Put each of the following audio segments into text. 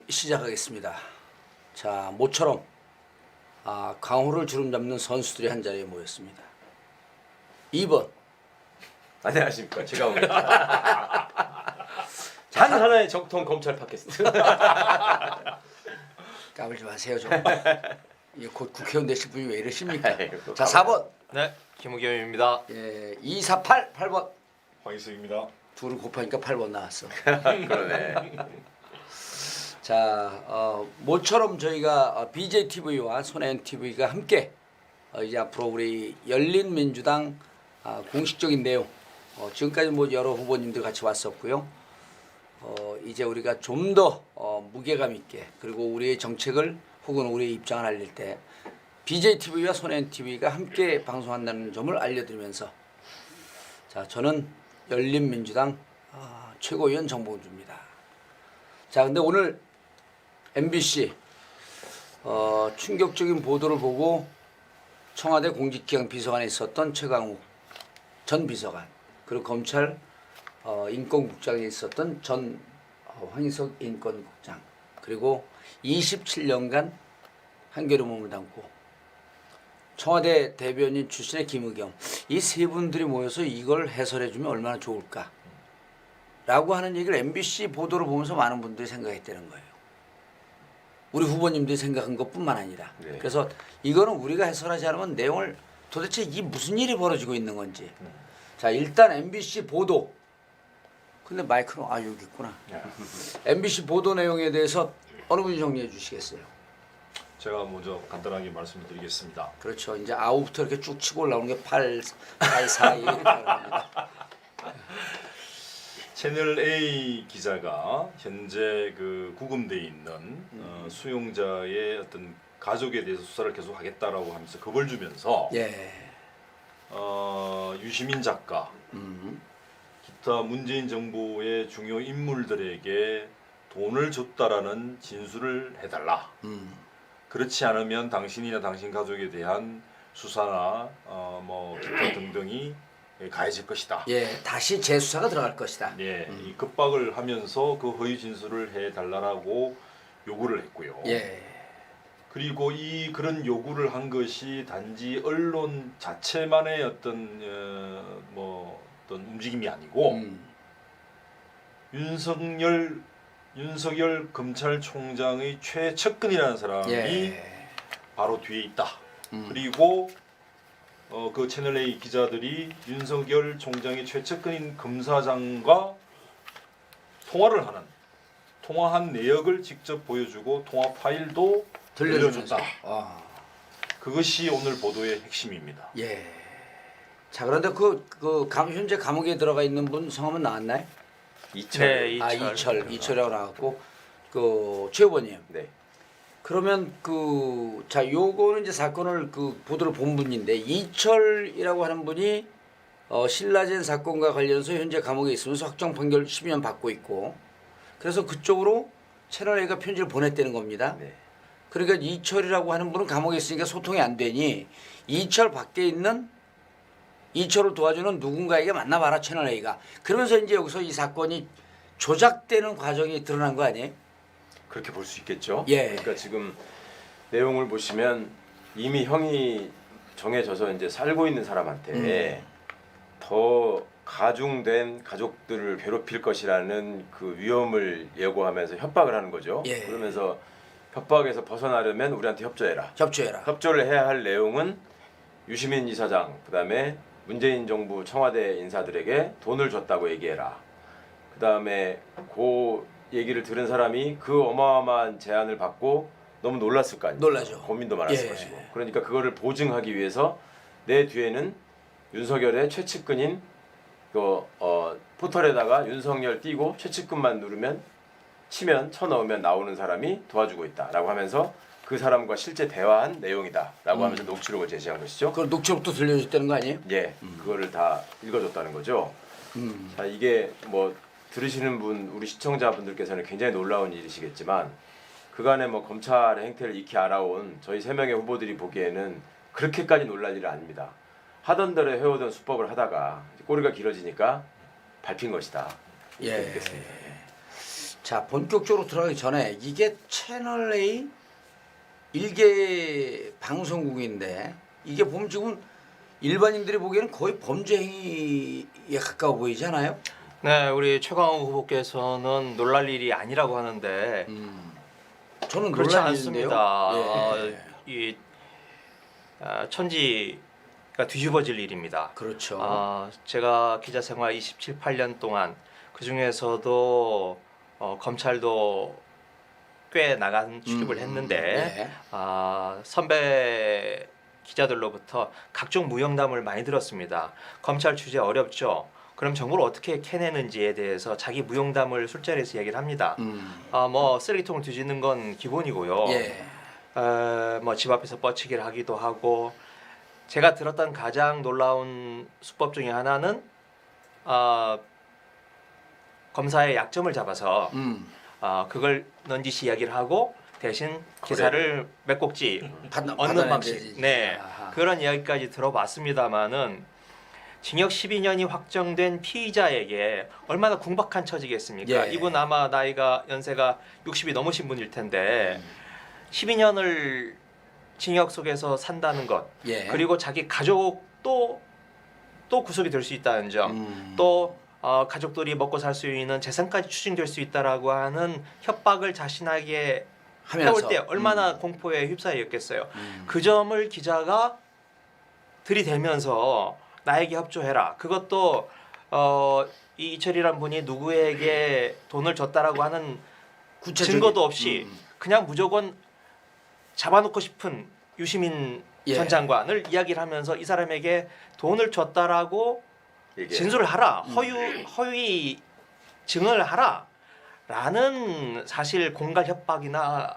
시작하겠습니다. 자, 모처럼 강호를 주름잡는 선수들이 한 자리에 모였습니다. 2번 안녕하십니까, 최강호입니다. 단 하나의 정통 검찰 팟캐스트. 까불지 마세요 좀. 이게 곧 국회의원 되실 분이 왜 이러십니까? 아이고, 자, 4번 네, 김우겸입니다. 248 8번 황희수입니다. 둘을 곱하니까 8번 나왔어. 그러네. 자, 모처럼 저희가 BJTV와 손해은TV가 함께 이제 앞으로 우리 열린민주당 공식적인 내용 지금까지 뭐 여러 후보님들 같이 왔었고요. 이제 우리가 좀 더 무게감 있게 그리고 우리의 정책을 혹은 우리의 입장을 알릴 때 BJTV와 손해은TV가 함께 방송한다는 점을 알려드리면서 자, 저는 열린민주당 최고위원 정봉주입니다. 자, 근데 오늘 MBC 충격적인 보도를 보고 청와대 공직기강 비서관에 있었던 최강욱 전 비서관 그리고 검찰 인권국장에 있었던 전 황희석 인권국장 그리고 27년간 한겨레 몸을 담고 청와대 대변인 출신의 김의겸 이 세 분들이 모여서 이걸 해설해 주면 얼마나 좋을까 라고 하는 얘기를 MBC 보도를 보면서 많은 분들이 생각했다는 거예요. 우리 후보님들이 생각한 것뿐만 아니라 네. 그래서 이거는 우리가 해설하지 않으면 내용을 도대체 이 무슨 일이 벌어지고 있는 건지 자, 일단 MBC 보도 근데 마이크는 여기 있구나. MBC 보도 내용에 대해서 어느 분이 정리해 주시겠어요? 제가 먼저 간단하게 말씀드리겠습니다. 그렇죠. 이제 아우부터 이렇게 쭉 치고 올라오는 게 8, 4 이렇게 나갑니다. 채널 A 기자가 현재 그 구금돼 있는 수용자의 어떤 가족에 대해서 수사를 계속하겠다라고 하면서 겁을 주면서 예. 유시민 작가, 기타 문재인 정부의 중요 인물들에게 돈을 줬다라는 진술을 해달라. 그렇지 않으면 당신이나 당신 가족에 대한 수사나 뭐 기타 등등이 가해질 것이다. 예, 다시 재수사가 들어갈 것이다. 예, 이 급박을 하면서 그 허위 진술을 해달라고 요구를 했고요. 예. 그리고 이 그런 요구를 한 것이 단지 언론 자체만의 어떤 뭐 어떤 움직임이 아니고 윤석열 검찰총장의 최측근이라는 사람이 예. 바로 뒤에 있다. 그리고 그 채널 A 기자들이 윤석열 총장의 최측근인 검사장과 통화한 내역을 직접 보여주고 통화 파일도 들려줬다. 그것이 오늘 보도의 핵심입니다. 예. 자, 그런데 현재 감옥에 들어가 있는 분 성함은 나왔나요? 이철. 네, 이철이라고 나왔고 최 후보님. 네. 그러면 자, 요거는 이제 사건을 보도를 본 분인데 이철이라고 하는 분이 신라젠 사건과 관련해서 현재 감옥에 있으면서 확정 판결 12년 받고 있고 그래서 그쪽으로 채널 A가 편지를 보냈다는 겁니다. 네. 그러니까 이철이라고 하는 분은 감옥에 있으니까 소통이 안 되니 이철 밖에 있는 이철을 도와주는 누군가에게 만나봐라 채널 A가. 그러면서 이제 여기서 이 사건이 조작되는 과정이 드러난 거 아니에요? 그렇게 볼 수 있겠죠. 예. 그러니까 지금 내용을 보시면 이미 형이 정해져서 이제 살고 있는 사람한테 더 가중된 가족들을 괴롭힐 것이라는 그 위험을 예고하면서 협박을 하는 거죠. 예. 그러면서 협박에서 벗어나려면 우리한테 협조해라. 협조해라. 협조를 해야 할 내용은 유시민 이사장, 그다음에 문재인 정부 청와대 인사들에게 돈을 줬다고 얘기해라. 그다음에 그 얘기를 들은 사람이 그 어마어마한 제안을 받고 너무 놀랐을 거 아니에요. 놀라죠. 고민도 많았을 예. 것이고. 그러니까 그거를 보증하기 위해서 내 뒤에는 윤석열의 최측근인 포털에다가 윤석열 띄고 최측근만 누르면 치면 쳐넣으면 나오는 사람이 도와주고 있다라고 하면서 그 사람과 실제 대화한 내용이다라고 하면서 녹취록을 제시한 것이죠. 그 녹취록도 들려줬다는 거 아니에요? 예, 그거를 다 읽어줬다는 거죠. 자, 이게 뭐 들으시는 분, 우리 시청자분들께서는 굉장히 놀라운 일이시겠지만 그간의 뭐 검찰의 행태를 익히 알아온 저희 3명의 후보들이 보기에는 그렇게까지 놀랄 일은 아닙니다. 하던 대로 해오던 수법을 하다가 꼬리가 길어지니까 밟힌 것이다. 예. 믿겠습니다. 자, 본격적으로 들어가기 전에 이게 채널 A 일개 방송국인데 이게 보면 지금 일반인들이 보기에는 거의 범죄 행위에 가까워 보이지 않아요? 네, 우리 최광호 후보께서는 놀랄 일이 아니라고 하는데 저는 그렇지 놀란 않습니다. 일인데요. 예. 이 천지가 뒤집어질 일입니다. 그렇죠. 제가 기자 생활 27, 8년 동안 그 중에서도 검찰도 꽤 나간 출입을 했는데 예. 선배 기자들로부터 각종 무용담을 많이 들었습니다. 검찰 취재 어렵죠. 그럼 정보를 어떻게 캐내는지에 대해서 자기 무용담을 술자리에서 얘기를 합니다. 뭐 쓰레기통을 뒤지는 건 기본이고요. 예. 뭐 집 앞에서 뻗치기를 하기도 하고 제가 들었던 가장 놀라운 수법 중에 하나는 검사의 약점을 잡아서 그걸 넌지시 이야기를 하고 대신 기사를 몇 곡지 얻는 방식. 네, 아하. 그런 이야기까지 들어봤습니다만은 징역 12년이 확정된 피의자에게 얼마나 궁박한 처지겠습니까? 예. 이분 아마 나이가 연세가 60이 넘으신 분일 텐데 12년을 징역 속에서 산다는 것, 예. 그리고 자기 가족도 또 구속이 될 수 있다는 점, 또 가족들이 먹고 살 수 있는 재산까지 추징될 수 있다라고 하는 협박을 자신에게 하면서 해올 때 얼마나 공포에 휩싸였겠어요. 그 점을 기자가 들이대면서 나에게 협조해라. 그것도 이 이철이란 분이 누구에게 돈을 줬다라고 하는 구체적인 증거도 없이 그냥 무조건 잡아놓고 싶은 유시민 예. 전 장관을 이야기를 하면서 이 사람에게 돈을 줬다라고 이게 진술을 하라. 허위 증언을 하라라는 사실 공갈 협박이나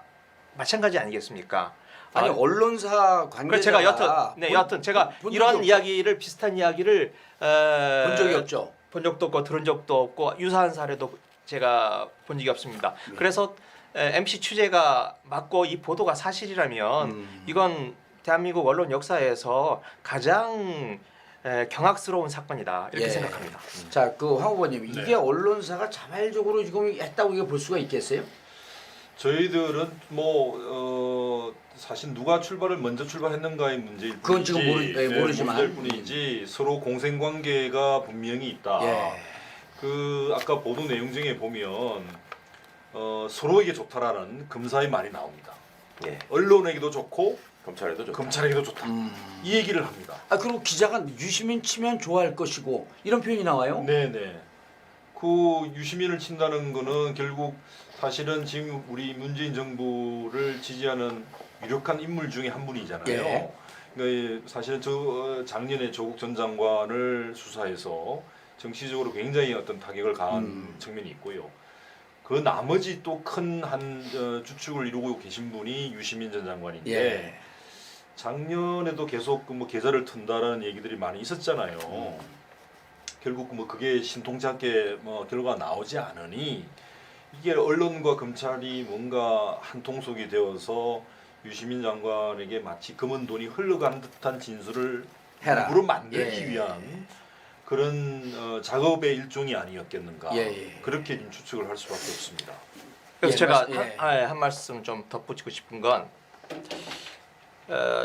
마찬가지 아니겠습니까? 아니 언론사 관계자가 그래서 제가 여하튼 제가 본 이런 적이 이야기를 비슷한 이야기를 본 적이 없죠. 본 적도 없고 들은 적도 없고 유사한 사례도 제가 본 적이 없습니다. 그래서 MC 취재가 맞고 이 보도가 사실이라면 이건 대한민국 언론 역사에서 가장 경악스러운 사건이다 이렇게 예. 생각합니다. 자, 그 황 후보님 네. 이게 언론사가 자발적으로 지금 했다고 이게 볼 수가 있겠어요? 저희들은 사실 누가 출발을 먼저 출발했는가의 문제일 뿐이지 그건 지금 모르지만. 문제일 뿐이지 서로 공생관계가 분명히 있다. 예. 그 아까 보도 내용 중에 보면 서로에게 좋다라는 검사의 말이 나옵니다. 예. 언론에게도 좋고 검찰에도 좋다. 검찰에게도 좋다. 이 얘기를 합니다. 아 그리고 기자가 유시민 치면 좋아할 것이고 이런 표현이 나와요? 네네. 그 유시민을 친다는 거는 결국 사실은 지금 우리 문재인 정부를 지지하는 유력한 인물 중에 한 분이잖아요. 예. 그러니까 사실은 작년에 조국 전 장관을 수사해서 정치적으로 굉장히 어떤 타격을 가한 측면이 있고요. 그 나머지 또 큰 한 주축을 이루고 계신 분이 유시민 전 장관인데 예. 작년에도 계속 뭐 계좌를 튼다라는 얘기들이 많이 있었잖아요. 결국 뭐 그게 신통치 않게 뭐 결과가 나오지 않으니 이게 언론과 검찰이 뭔가 한 통속이 되어서 유시민 장관에게 마치 검은 돈이 흘러가는 듯한 진술을 해라. 일부러 만들기 예. 위한 그런 작업의 일종이 아니었겠는가. 예. 그렇게 좀 추측을 할 수밖에 없습니다. 그래서 예, 제가 예. 한 말씀 좀 덧붙이고 싶은 건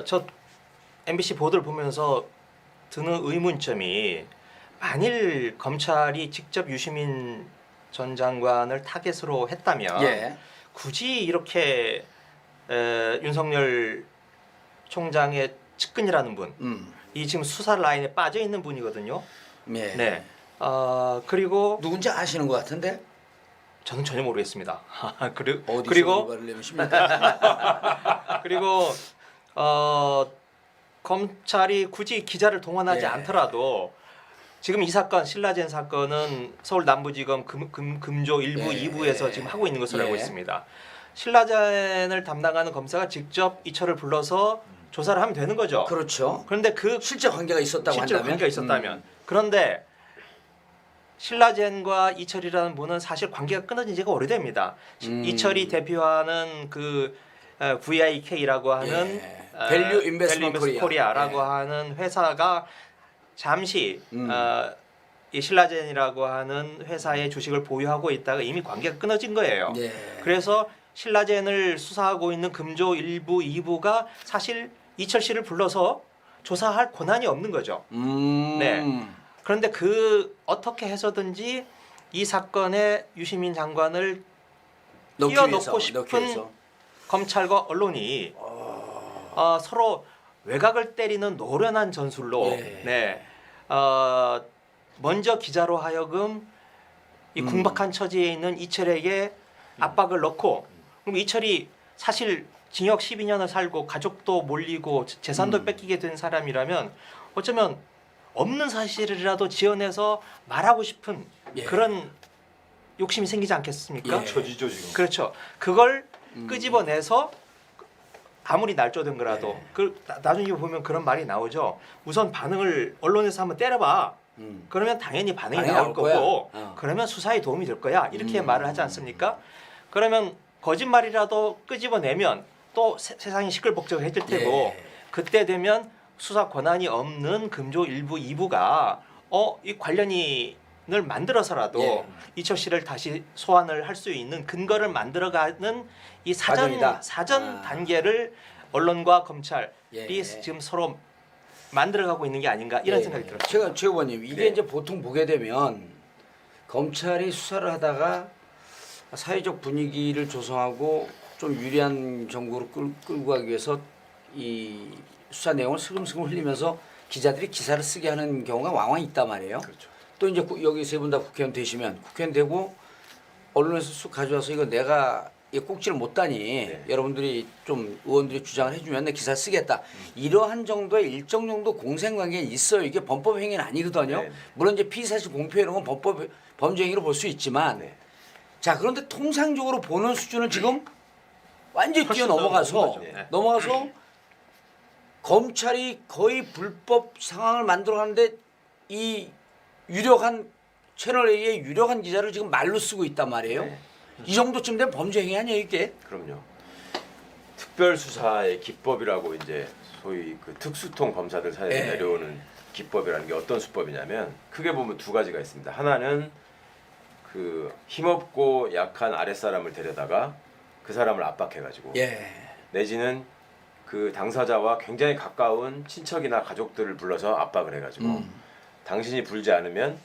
저 MBC 보도를 보면서 드는 의문점이 만일 검찰이 직접 유시민 전 장관을 타겟으로 했다면 예. 굳이 이렇게 윤석열 총장의 측근이라는 분, 이 지금 수사 라인에 빠져 있는 분이거든요. 예. 네. 그리고 누군지 아시는 것 같은데 저는 전혀 모르겠습니다. 어디서 그리고 말을 내십니까? 그리고 검찰이 굳이 기자를 동원하지 예. 않더라도 지금 이 사건 신라젠 사건은 서울 남부지검 금조 1부, 예. 2부에서 지금 하고 있는 것으로 예. 알고 있습니다. 신라젠을 담당하는 검사가 직접 이철을 불러서 조사를 하면 되는 거죠. 그렇죠. 그런데 그 실제 관계가 있었다고 실제 한다면 관계가 있었다면 그런데 신라젠과 이철이라는 분은 사실 관계가 끊어진 지가 오래됩니다. 이철이 대표하는 그 VIK라고 하는 밸류 인베스트먼트 코리아. 코리아라고 하는 회사가 잠시 이 신라젠이라고 하는 회사의 주식을 보유하고 있다가 이미 관계가 끊어진 거예요. 예. 그래서 신라젠을 수사하고 있는 금조 1부, 2부가 사실 이철 씨를 불러서 조사할 권한이 없는 거죠. 네. 그런데 어떻게 해서든지 이 사건에 유시민 장관을 끼워넣고 싶은 검찰과 언론이 서로 외곽을 때리는 노련한 전술로 먼저 기자로 하여금 이 궁박한 처지에 있는 이철에게 압박을 넣고 그럼 이철이 사실 징역 12년을 살고 가족도 몰리고 재산도 뺏기게 된 사람이라면 어쩌면 없는 사실이라도 지어내서 말하고 싶은 그런 욕심이 생기지 않겠습니까? 처지죠 지금. 그렇죠. 그걸 끄집어내서 아무리 날조된 거라도 나중에 보면 그런 말이 나오죠. 우선 반응을 언론에서 한번 때려봐. 그러면 당연히 반응이 나올 거고 그러면 수사에 도움이 될 거야. 이렇게 말을 하지 않습니까? 그러면 거짓말이라도 끄집어내면 또 세상이 시끌벅적해질 테고 그때 되면 수사 권한이 없는 금조 1부, 2부가 이 관련인을 만들어서라도 이철 씨를 다시 소환을 할 수 있는 근거를 만들어가는 이 사전 단계를 언론과 검찰이 지금 서로 만들어가고 있는 게 아닌가 이런 생각이 들어요. 제가 최 의원님 이게 이제 보통 보게 되면 검찰이 수사를 하다가 사회적 분위기를 조성하고 좀 유리한 정보로 끌고 가기 위해서 이 수사 내용을 슬금슬금 흘리면서 기자들이 기사를 쓰게 하는 경우가 왕왕 있단 말이에요. 그렇죠. 또 이제 여기 세 분 다 국회의원 되시면 국회의원 되고 언론에서 쑥 가져와서 이거 내가 이 꼭지를 못 다니 여러분들이 좀 의원들이 주장을 해주면 내 기사 쓰겠다. 이러한 정도의 일정 정도 공생관계는 있어요. 이게 범법 행위는 아니거든요. 물론 이제 피의사실 공표 이런 건 범죄 행위로 볼 수 있지만 자 그런데 통상적으로 보는 수준은 지금 완전히 뛰어넘어가서 검찰이 거의 불법 상황을 만들어가는데 이 유력한 채널 A의 유력한 기자를 지금 말로 쓰고 있단 말이에요. 이 정도쯤 되면 범죄 행위 아니에요 이게? 그럼요. 특별수사의 기법이라고 이제 소위 그 특수통 검사들 사이에 내려오는 기법이라는 게 어떤 수법이냐면 크게 보면 두 가지가 있습니다. 하나는 그 힘없고 약한 아랫사람을 데려다가 그 사람을 압박해가지고 내지는 그 당사자와 굉장히 가까운 친척이나 가족들을 불러서 압박을 해가지고 당신이 불지 않으면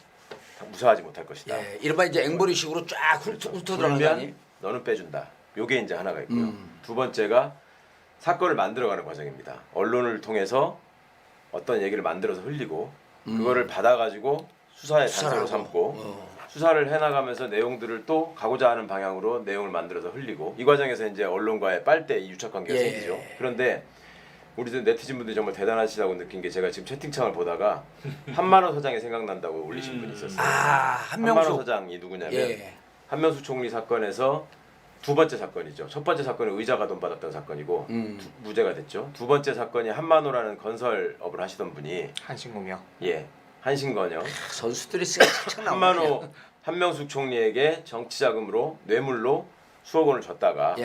무사하지 못할 것이다. 이른바 이제 앵벌이식으로 쫙 훑어 들어가는 거 아니에요? 너는 빼준다. 요게 이제 하나가 있고요. 두 번째가 사건을 만들어가는 과정입니다. 언론을 통해서 어떤 얘기를 만들어서 흘리고 그거를 받아가지고 수사의 단서로 삼고 수사를 해나가면서 내용들을 또 가고자 하는 방향으로 내용을 만들어서 흘리고 이 과정에서 이제 언론과의 빨대 유착관계가 생기죠. 그런데 우리들 네티즌분들이 정말 대단하시다고 느낀 게 제가 지금 채팅창을 보다가 한만호 사장이 생각난다고 올리신 분이 있었어요. 한만호 사장이 누구냐면 한명숙 총리 사건에서 두 번째 사건이죠. 첫 번째 사건은 의자가 돈 받았던 사건이고 무죄가 됐죠. 두 번째 사건이 한만호라는 건설업을 하시던 분이 한신공역. 한신건영. 선수들이 참 한만호 한명숙 총리에게 정치자금으로 뇌물로 수억 원을 줬다가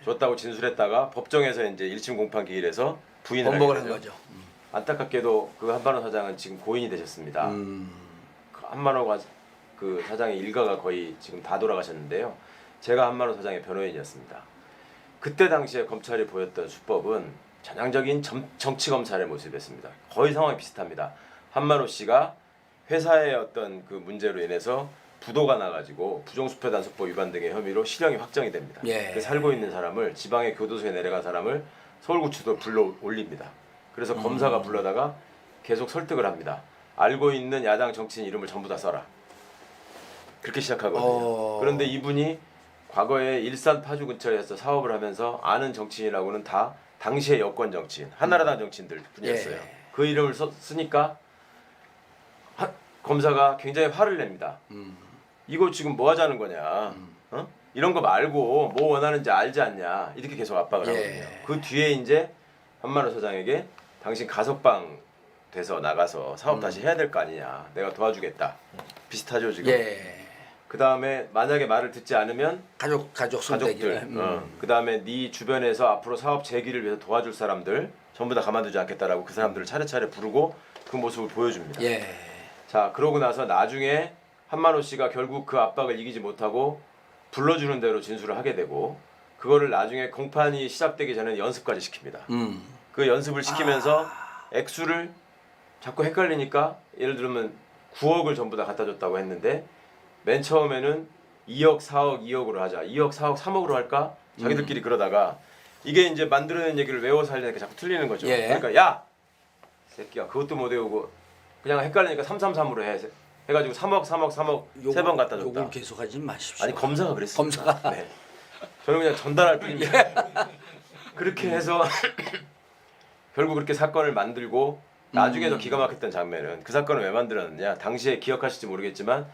줬다고 진술했다가 법정에서 이제 1심 공판 기일에서 부인을 한 거죠. 안타깝게도 그 한만호 사장은 지금 고인이 되셨습니다. 그 한만호가 그 사장의 일가가 거의 지금 다 돌아가셨는데요. 제가 한만호 사장의 변호인이었습니다. 그때 당시에 검찰이 보였던 수법은 전형적인 정치 검찰의 모습이었습니다. 거의 상황이 비슷합니다. 한만호 씨가 회사의 어떤 그 문제로 인해서 부도가 나가지고 부정수표단속법 위반 등의 혐의로 실형이 확정이 됩니다. 그 살고 있는 사람을 지방의 교도소에 내려간 사람을 서울구치소로 불러 올립니다. 그래서 검사가 불러다가 계속 설득을 합니다. 알고 있는 야당 정치인 이름을 전부 다 써라. 그렇게 시작하거든요. 그런데 이분이 과거에 일산 파주 근처에서 사업을 하면서 아는 정치인이라고는 다 당시의 여권 정치인, 한나라당 정치인들 뿐이었어요. 그 이름을 쓰니까 검사가 굉장히 화를 냅니다. 이거 지금 뭐 하자는 거냐? 이런 거 말고 뭐 원하는지 알지 않냐? 이렇게 계속 압박을 하거든요. 그 뒤에 이제 한만호 사장에게 당신 가석방 돼서 나가서 사업 다시 해야 될 거 아니냐? 내가 도와주겠다. 비슷하죠 지금. 그 다음에 만약에 말을 듣지 않으면 가족들. 그 다음에 네 주변에서 앞으로 사업 재기를 위해서 도와줄 사람들 전부 다 가만두지 않겠다라고 그 사람들을 차례차례 부르고 그 모습을 보여줍니다. 자, 그러고 나서 나중에 한만호 씨가 결국 그 압박을 이기지 못하고 불러주는 대로 진술을 하게 되고 그거를 나중에 공판이 시작되기 전에 연습까지 시킵니다. 그 연습을 시키면서 액수를 자꾸 헷갈리니까 예를 들면 9억을 전부 다 갖다 줬다고 했는데 맨 처음에는 2억, 4억, 2억으로 하자. 2억, 4억, 3억으로 할까? 자기들끼리 그러다가 이게 이제 만들어낸 얘기를 외워서 하려니까 자꾸 틀리는 거죠. 예. 그러니까 야! 새끼야 그것도 못 외우고 그냥 헷갈리니까 333으로 해가지고 3억, 3억, 3억 세 번 갖다 줬다. 요걸 계속하지 마십시오. 아니 검사가 그랬습니다. 검사가. 네. 저는 그냥 전달할 뿐입니다. 그렇게 해서 결국 그렇게 사건을 만들고 나중에 더 기가 막혔던 장면은 그 사건을 왜 만들었느냐. 당시에 기억하실지 모르겠지만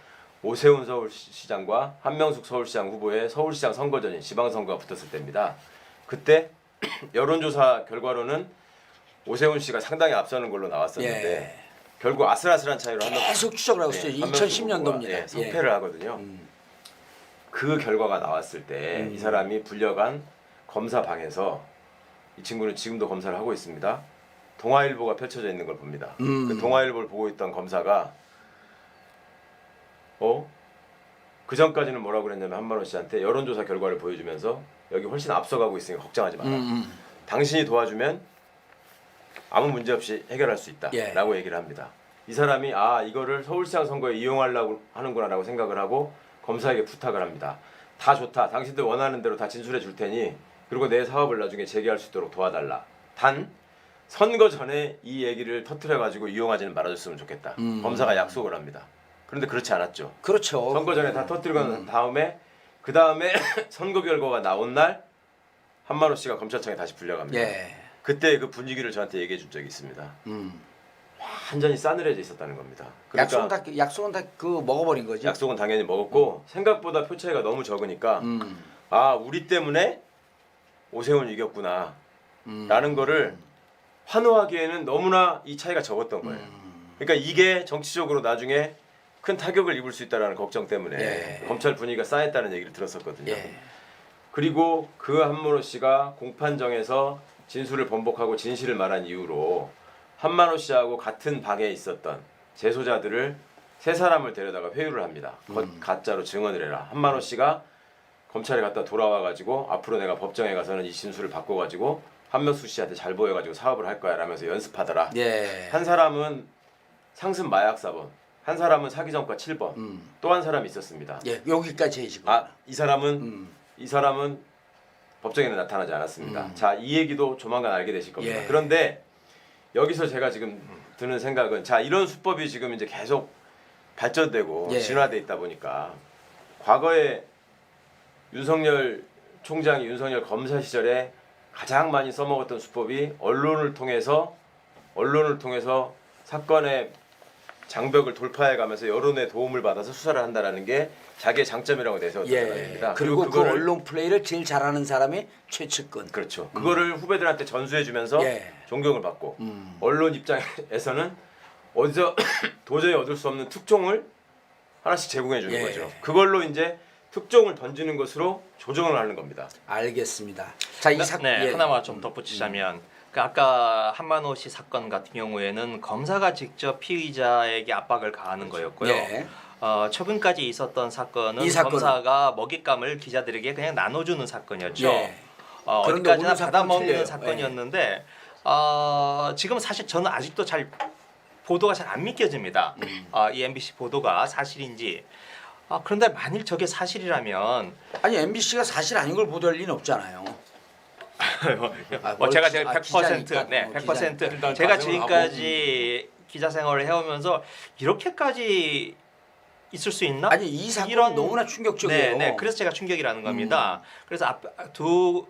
오세훈 서울시장과 한명숙 서울시장 후보의 서울시장 선거전인 지방선거가 붙었을 때입니다. 그때 여론조사 결과로는 오세훈 씨가 상당히 앞서는 걸로 나왔었는데 예. 결국 아슬아슬한 차이로 계속 추적을 하고 있어요. 2010년도입니다. 석패를 하거든요. 그 결과가 나왔을 때 이 사람이 불려간 검사 방에서 이 친구는 지금도 검사를 하고 있습니다. 동아일보가 펼쳐져 있는 걸 봅니다. 그 동아일보를 보고 있던 검사가 그 전까지는 뭐라고 그랬냐면 한만호 씨한테 여론조사 결과를 보여주면서 여기 훨씬 앞서가고 있으니까 걱정하지 마라. 당신이 도와주면 아무 문제 없이 해결할 수 있다 예. 라고 얘기를 합니다. 이 사람이 이거를 서울시장 선거에 이용하려고 하는구나 라고 생각을 하고 검사에게 부탁을 합니다. 다 좋다. 당신들 원하는 대로 다 진술해 줄 테니 그리고 내 사업을 나중에 재개할 수 있도록 도와달라. 단 선거 전에 이 얘기를 터뜨려 가지고 이용하지는 말아줬으면 좋겠다. 검사가 약속을 합니다. 그런데 그렇지 않았죠. 그렇죠. 선거 전에 다 터뜨리고 난 다음에 그 다음에 선거 결과가 나온 날 한만호 씨가 검찰청에 다시 불려갑니다. 예. 그때 그 분위기를 저한테 얘기해 준 적이 있습니다. 완전히 싸늘해져 있었다는 겁니다. 그러니까 약속은 다 그 먹어버린 거지. 약속은 당연히 먹었고 생각보다 표 차이가 너무 적으니까 우리 때문에 오세훈 이겼구나 라는 거를 환호하기에는 너무나 이 차이가 적었던 거예요. 그러니까 이게 정치적으로 나중에 큰 타격을 입을 수 있다는 걱정 때문에 예. 검찰 분위기가 쌓였다는 얘기를 들었었거든요. 예. 그리고 그 한만호 씨가 공판정에서 진술을 번복하고 진실을 말한 이후로 한만호 씨하고 같은 방에 있었던 재소자들을 세 사람을 데려다가 회유를 합니다. 가짜로 증언을 해라. 한만호 씨가 검찰에 갔다 돌아와가지고 앞으로 내가 법정에 가서는 이 진술을 바꿔가지고 한명숙 씨한테 잘 보여가지고 사업을 할 거야 라면서 연습하더라. 예. 한 사람은 상습 마약 사범, 한 사람은 사기 전과 7번, 또 한 사람이 있었습니다. 예. 여기까지 지금. 이 사람은 법정에는 나타나지 않았습니다. 자, 이 얘기도 조만간 알게 되실 겁니다. 예. 그런데 여기서 제가 지금 드는 생각은 자, 이런 수법이 지금 이제 계속 발전되고 예. 진화돼 있다 보니까 과거에 윤석열 총장이 윤석열 검사 시절에 가장 많이 써먹었던 수법이 언론을 통해서 사건의 장벽을 돌파해가면서 여론의 도움을 받아서 수사를 한다라는 게 자기의 장점이라고 내세웠던 사람입니다. 예. 그리고 그 언론 플레이를 제일 잘하는 사람이 최측근. 그렇죠. 그거를 후배들한테 전수해주면서 예. 존경을 받고 언론 입장에서는 어디서 도저히 얻을 수 없는 특종을 하나씩 제공해 주는 예. 거죠. 그걸로 이제 특종을 던지는 것으로 조정을 하는 겁니다. 알겠습니다. 자, 이 사건 네, 하나만 좀 덧붙이자면 그 아까 한만호 씨 사건 같은 경우에는 검사가 직접 피의자에게 압박을 가하는 거였고요. 예. 최근까지 있었던 사건은 이 사건은? 검사가 먹잇감을 기자들에게 그냥 나눠주는 사건이었죠. 예. 그런데 어디까지나 오늘 사건은 받아먹는 틀려요. 사건이었는데 지금 사실 저는 아직도 보도가 잘 안 믿겨집니다. 이 MBC 보도가 사실인지. 그런데 만일 저게 사실이라면 아니 MBC가 사실 아닌 걸 보도할 리는 없잖아요. 제가 기자니까, 100% 네, 100% 일단 제가 가정을 지금까지 기자 생활을 해오면서 이렇게까지 있을 수 있나? 아니 이 사건은 너무나 충격적이에요. 네, 그래서 제가 충격이라는 겁니다. 그래서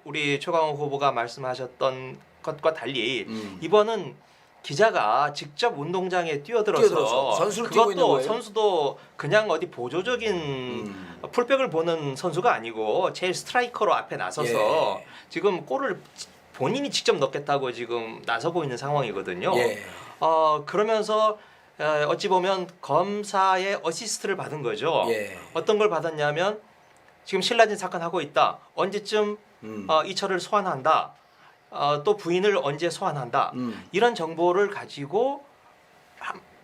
우리 최광욱 후보가 말씀하셨던 것과 달리 이번은 기자가 직접 운동장에 뛰어들어서 선수를 뛰고 있는 그것도 거예요? 선수도 그냥 어디 보조적인 풀백을 보는 선수가 아니고 제일 스트라이커로 앞에 나서서 예. 지금 골을 본인이 직접 넣겠다고 지금 나서고 있는 상황이거든요. 예. 그러면서 어찌 보면 검사의 어시스트를 받은 거죠. 예. 어떤 걸 받았냐면 지금 신라진 사건 하고 있다. 언제쯤 이철을 소환한다. 또 부인을 언제 소환한다. 이런 정보를 가지고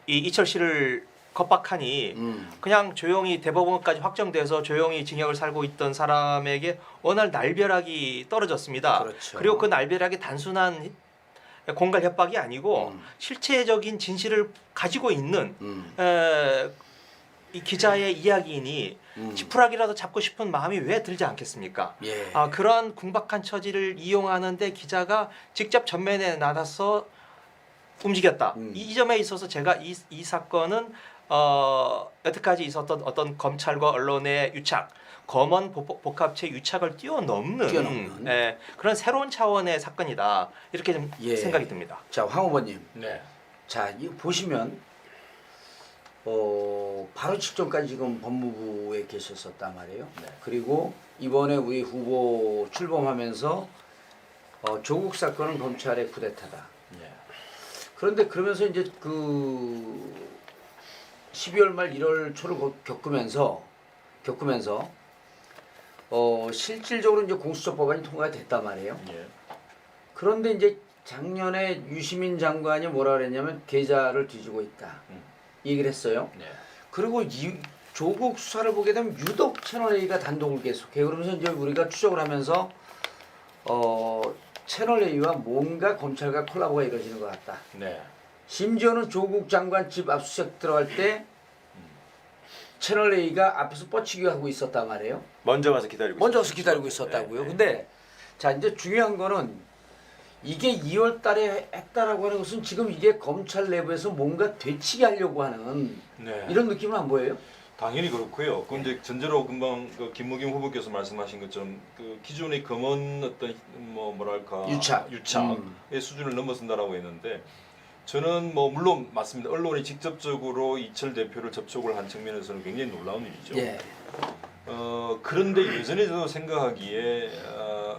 이철 씨를 겁박하니 그냥 조용히 대법원까지 확정돼서 조용히 징역을 살고 있던 사람에게 어느 날 날벼락이 떨어졌습니다. 그렇죠. 그리고 그 날벼락이 단순한 공갈 협박이 아니고 실체적인 진실을 가지고 있는 이 기자의 이야기이니 지푸라기라도 잡고 싶은 마음이 왜 들지 않겠습니까? 예. 그런 궁박한 처지를 이용하는데 기자가 직접 전면에 나가서 움직였다. 이 점에 있어서 제가 이 사건은 여태까지 있었던 어떤 검찰과 언론의 유착, 검언 복합체 유착을 뛰어넘는 그런 새로운 차원의 사건이다. 이렇게 좀 예. 생각이 듭니다. 자, 황 후보님. 네. 자, 이거 보시면 바로 직전까지 지금 법무부에 계셨었단 말이에요. 네. 그리고 이번에 우리 후보 출범하면서 조국 사건은 검찰의 쿠데타다. 네. 그런데 그러면서 이제 그 12월 말 1월 초를 겪으면서 실질적으로 이제 공수처 법안이 통과가 됐단 말이에요. 예. 그런데 이제 작년에 유시민 장관이 뭐라 그랬냐면 계좌를 뒤지고 있다. 이 얘기를 했어요. 네. 그리고 조국 수사를 보게 되면 유독 채널A가 단독을 계속해. 그러면서 이제 우리가 추적을 하면서 채널A와 뭔가 검찰과 콜라보가 이루어지는 것 같다. 네. 심지어는 조국 장관 집 압수수색 들어갈 때 채널A가 앞에서 뻗치기 하고 있었단 말이에요. 먼저 가서 기다리고 먼저 있었죠. 가서 기다리고 있었다고요. 네, 네. 근데 자 이제 중요한 거는 이게 2월 달에 했다라고 하는 것은 지금 이게 검찰 내부에서 뭔가 되치게 하려고 하는 네. 이런 느낌은 안 보여요? 당연히 그렇고요. 근데 전제로 금방 그 김무김 후보께서 말씀하신 것처럼 그 기존의 검언 어떤 뭐랄까 유착의 수준을 넘어선다라고 했는데 저는 뭐 물론 맞습니다. 언론이 직접적으로 이철 대표를 접촉을 한 측면에서는 굉장히 놀라운 일이죠. 예. 그런데 예전에 저도 생각하기에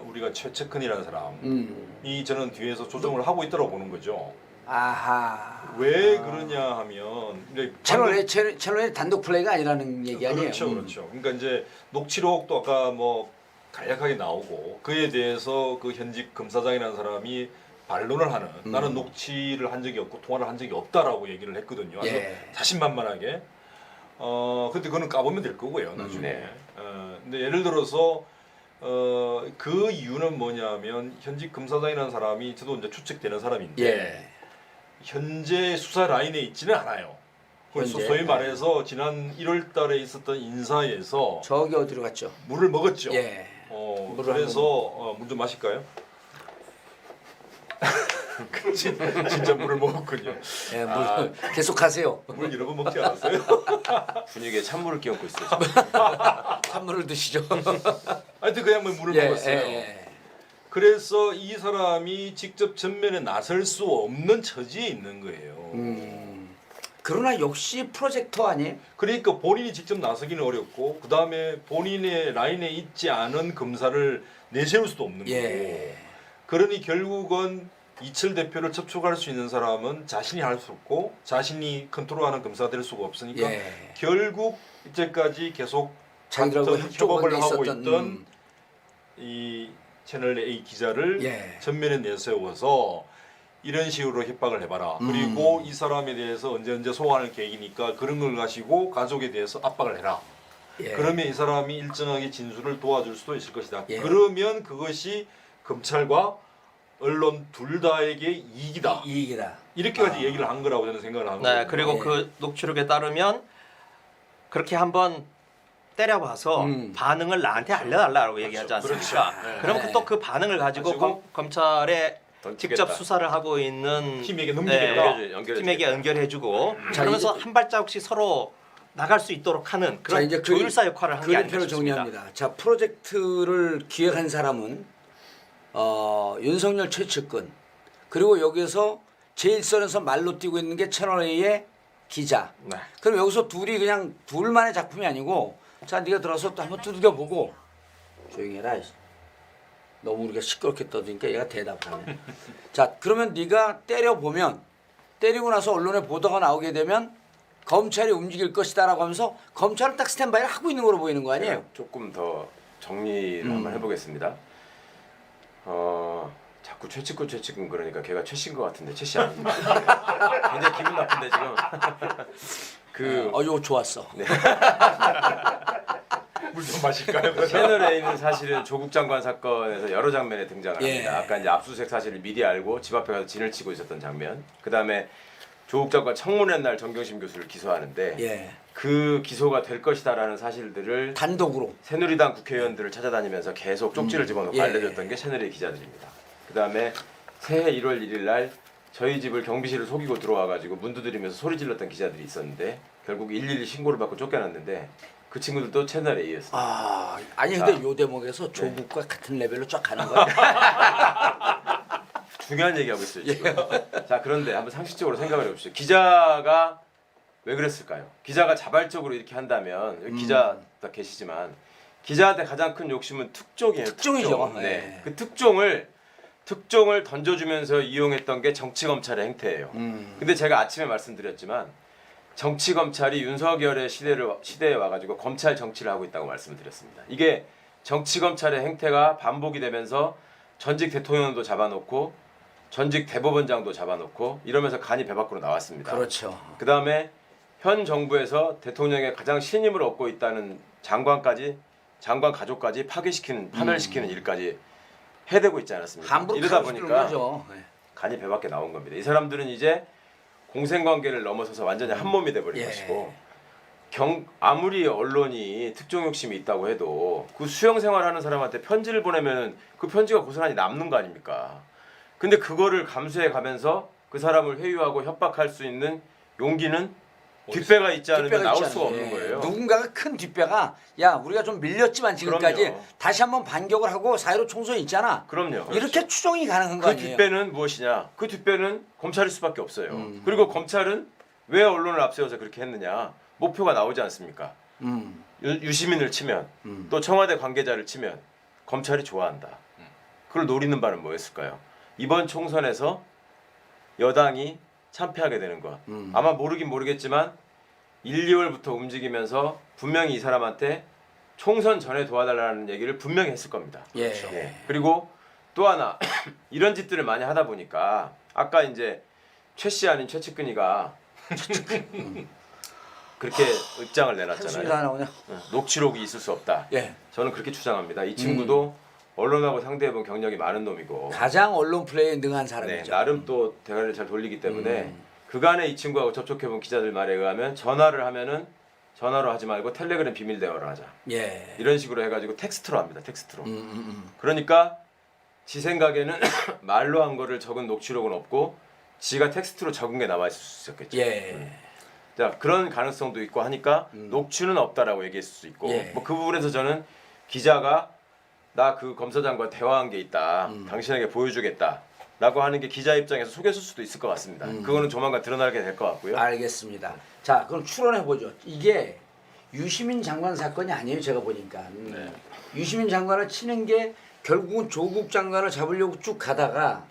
우리가 최측근이라는 사람이 저는 뒤에서 조정을 하고 있다고 보는 거죠. 아하. 왜 그러냐 하면 이제 채널의 단독 플레이가 아니라는 얘기 아니에요? 그렇죠, 그렇죠. 그러니까 이제 녹취록도 아까 뭐 간략하게 나오고 그에 대해서 그 현직 검사장이라는 사람이 반론을 하는 나는 녹취를 한 적이 없고 통화를 한 적이 없다라고 얘기를 했거든요. 아주 자신만만하게. 근데 그거는 까보면 될 거고요, 나중에. 근데 예를 들어서 그 이유는 뭐냐면 현직 검사장이라는 사람이 저도 이제 추측되는 사람인데 현재 수사 라인에 있지는 않아요. 현재? 소위 말해서 지난 1월달에 있었던 인사에서 저기 어디로 갔죠? 물을 먹었죠. 예. 물을 그래서 물 좀 마실까요? 진짜 물을 먹었군요. 예, 계속하세요. 물 여러 번 먹지 않았어요? 분위기에 찬물을 끼얹고 있어요. 지금. 찬물을 드시죠. 하여튼 그냥 뭐 물을 먹었어요. 그래서 이 사람이 직접 전면에 나설 수 없는 처지에 있는 거예요. 그러나 역시 프로젝터 아니에요? 그러니까 본인이 직접 나서기는 어렵고 그 다음에 본인의 라인에 있지 않은 검사를 내세울 수도 없는 거고 그러니 결국은 이철 대표를 접촉할 수 있는 사람은 자신이 할 수 없고 자신이 컨트롤하는 검사가 될 수가 없으니까 결국 이제까지 계속 자기들하고 협업을 하고 있었던, 있던 이 채널 A 기자를 전면에 내세워서 이런 식으로 협박을 해봐라. 그리고 이 사람에 대해서 언제 소환할 계획이니까 그런 걸 가지고 가족에 대해서 압박을 해라. 그러면 이 사람이 일정하게 진술을 도와줄 수도 있을 것이다. 그러면 그것이 검찰과 언론 둘 다에게 이익이다. 이렇게까지 얘기를 한 거라고 저는 생각을 하거든요. 네, 그리고 그 녹취록에 따르면 그렇게 한번 때려봐서 반응을 나한테 알려달라고 얘기하지 않습니까? 그러면 또 그 반응을 가지고 검찰에 직접 수사를 하고 있는 팀에게 넘기겠다. 팀에게 연결해주고 그러면서 한 발자국씩 서로 나갈 수 있도록 하는 그런 이제 조율사 역할을 한 게 아닌가 그림표를 싶습니다. 정리합니다. 자, 프로젝트를 기획한 사람은 윤석열 최측근, 그리고 여기서 제1선에서 말로 뛰고 있는 게 채널A의 기자. 그럼 여기서 둘이 그냥 둘만의 작품이 아니고, 자, 네가 들어서 또 한번 두들겨보고 조용히 해라. 너무 우리가 시끄럽게 떠드니까 얘가 대답하네. 자, 그러면 네가 때려보면, 때리고 나서 언론에 보도가 나오게 되면 검찰이 움직일 것이다라고 하면서 검찰은 딱 스탠바이를 하고 있는 거로 보이는 거 아니에요? 조금 더 정리를 한번 해보겠습니다. 자꾸 최측근 그러니까 걔가 최씨인 것 같은데 최씨 아닙니다. 굉장히 기분 나쁜데 지금. 이거 좋았어. 물 좀 마실까요? 채널 A는 사실은 조국 장관 사건에서 여러 장면에 등장을 예. 합니다. 아까 이제 압수수색 사실을 미리 알고 집 앞에 가서 진을 치고 있었던 장면. 그다음에 조국 장관 청문회 날 정경심 교수를 기소하는데 예. 그 기소가 될 것이다라는 사실들을 단독으로. 새누리당 국회의원들을 찾아다니면서 계속 쪽지를 집어넣고 예. 알려줬던 게 채널A 기자들입니다. 그다음에 새해 1월 1일 날 저희 집을 경비실을 속이고 들어와가지고 문 두드리면서 소리 질렀던 기자들이 있었는데 결국 112 신고를 받고 쫓겨났는데 그 친구들도 채널A였습니다. 아니 자. 근데 요 대목에서 조국과 같은 레벨로 쫙 가는 거야. 중요한 얘기하고 있어요 지금. 자 그런데 한번 상식적으로 생각을 해보시죠. 기자가 왜 그랬을까요? 기자가 자발적으로 이렇게 한다면 여기 기자 다 계시지만 기자한테 가장 큰 욕심은 특종이에요. 특종이죠. 특종. 네. 네. 그 특종을 던져주면서 이용했던 게 정치 검찰의 행태예요. 근데 제가 아침에 말씀드렸지만 정치 검찰이 윤석열의 시대에 와가지고 검찰 정치를 하고 있다고 말씀을 드렸습니다. 이게 정치 검찰의 행태가 반복이 되면서 전직 대통령도 잡아놓고 전직 대법원장도 잡아놓고 이러면서 간이 배 밖으로 나왔습니다. 그렇죠. 그 다음에 현 정부에서 대통령의 가장 신임을 얻고 있다는 장관 가족까지 파멸시키는 일까지 해대고 있지 않았습니까? 함부로 이러다 가로수는 보니까 거죠. 네. 간이 배 밖에 나온 겁니다. 이 사람들은 이제 공생관계를 넘어서서 완전히 한 몸이 돼버린 예. 것이고 아무리 언론이 특종 욕심이 있다고 해도 그 수영 생활하는 사람한테 편지를 보내면 그 편지가 고스란히 남는 거 아닙니까? 근데 그거를 감수해 가면서 그 사람을 회유하고 협박할 수 있는 용기는 뒷배가 있지 않으면 뒷배가 나올 있지 수가 않아요. 없는 거예요. 누군가가 큰 뒷배가 야 우리가 좀 밀렸지만 지금까지 그럼요. 다시 한번 반격을 하고 사회로 총선 있잖아. 그럼요. 이렇게 추정이 가능한 거 그 아니에요? 뒷배는 무엇이냐? 그 뒷배는 검찰일 수밖에 없어요. 그리고 검찰은 왜 언론을 앞세워서 그렇게 했느냐? 목표가 나오지 않습니까? 유시민을 치면 또 청와대 관계자를 치면 검찰이 좋아한다. 그걸 노리는 바는 뭐였을까요? 이번 총선에서 여당이 참패하게 되는 것. 아마 모르긴 모르겠지만 1, 2월부터 움직이면서 분명히 이 사람한테 총선 전에 도와달라는 얘기를 분명히 했을 겁니다. 예. 예. 그리고 또 하나 이런 짓들을 많이 하다 보니까 아까 이제 최 씨 아닌 최측근이가 그렇게 입장을 한숨이 다 내놨잖아요. 나오냐? 녹취록이 있을 수 없다. 예. 저는 그렇게 주장합니다. 이 친구도 언론하고 상대해본 경력이 많은 놈이고 가장 언론 플레이에 능한 네, 사람이죠. 나름 또 대가리를 잘 돌리기 때문에 그간에 이 친구하고 접촉해본 기자들 말에 의하면 전화를 하면은 전화로 하지 말고 텔레그램 비밀 대화를 하자. 예. 이런 식으로 해가지고 텍스트로 합니다. 텍스트로. 그러니까 지 생각에는 말로 한 거를 적은 녹취록은 없고 지가 텍스트로 적은 게 남아 있을 수 있었겠죠. 예. 자 그런 가능성도 있고 하니까 녹취는 없다라고 얘기했을 수 있고 예. 뭐 그 부분에서 저는 기자가 나 그 검사장과 대화한 게 있다. 당신에게 보여주겠다라고 하는 게 기자 입장에서 속였을 수도 있을 것 같습니다. 그거는 조만간 드러나게 될 것 같고요. 알겠습니다. 자, 그럼 추론해 보죠. 이게 유시민 장관 사건이 아니에요. 제가 보니까 유시민 장관을 치는 게 결국은 조국 장관을 잡으려고 쭉 가다가